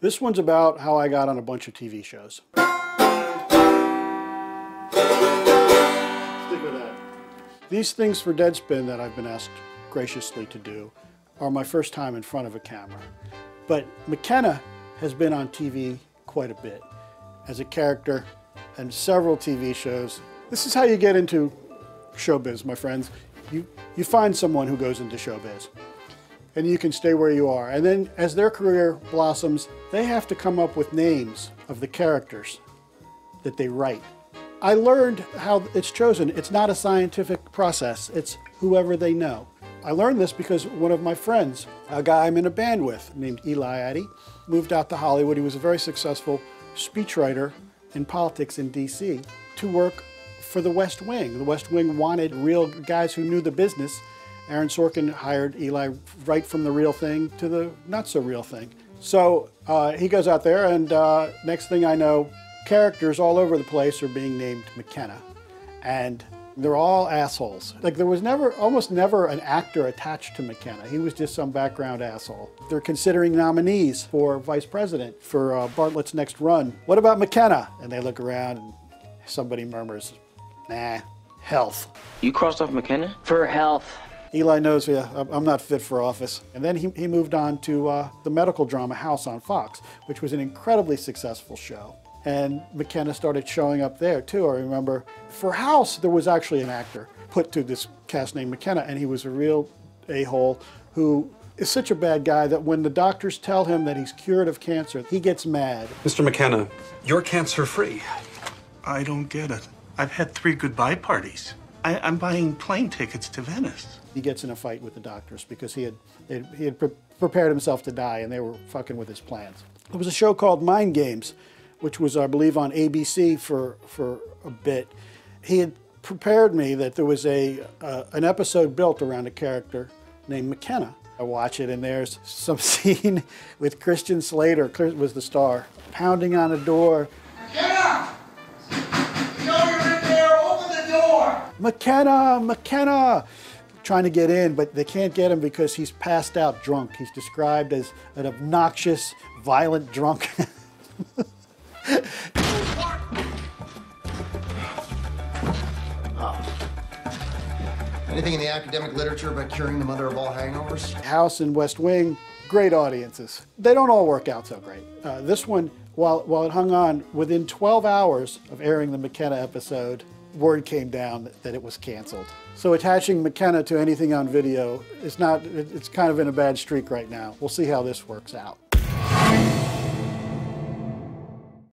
This one's about how I got on a bunch of TV shows. Stick with that. These things for Deadspin that I've been asked graciously to do are my first time in front of a camera. But McKenna has been on TV quite a bit as a character and several TV shows. This is how you get into showbiz, my friends. You find someone who goes into showbiz, and you can stay where you are. And then as their career blossoms, they have to come up with names of the characters that they write. I learned how it's chosen. It's not a scientific process. It's whoever they know. I learned this because one of my friends, a guy I'm in a band with named Eli Addy, moved out to Hollywood. He was a very successful speechwriter in politics in DC to work for the West Wing. The West Wing wanted real guys who knew the business. Aaron Sorkin hired Eli right from the real thing to the not so real thing. So he goes out there, and next thing I know, characters all over the place are being named McKenna. And they're all assholes. Like, there was almost never an actor attached to McKenna. He was just some background asshole. They're considering nominees for vice president for Bartlett's next run. What about McKenna? And they look around and somebody murmurs, nah, health. You crossed off McKenna? For health. Eli knows, yeah, I'm not fit for office. And then he moved on to the medical drama House on Fox, which was an incredibly successful show. And McKenna started showing up there too. I remember for House, there was actually an actor put to this cast named McKenna, and he was a real a-hole who is such a bad guy that when the doctors tell him that he's cured of cancer, he gets mad. Mr. McKenna, you're cancer-free. I don't get it. I've had 3 goodbye parties. I'm buying plane tickets to Venice. He gets in a fight with the doctors because he had prepared himself to die, and they were fucking with his plans. There was a show called Mind Games, which was, I believe, on ABC for a bit. He had prepared me that there was an episode built around a character named McKenna. I watch it, and there's some scene with Christian Slater, was the star, pounding on a door. McKenna! You know you're in there, open the door! McKenna, McKenna! Trying to get in, but they can't get him because he's passed out drunk. He's described as an obnoxious, violent drunk. Anything in the academic literature about curing the mother of all hangovers? House and West Wing, great audiences. They don't all work out so great. This one, while it hung on, within 12 hours of airing the McKenna episode, word came down that it was canceled. So attaching McKenna to anything on video is not, it's kind of in a bad streak right now. We'll see how this works out.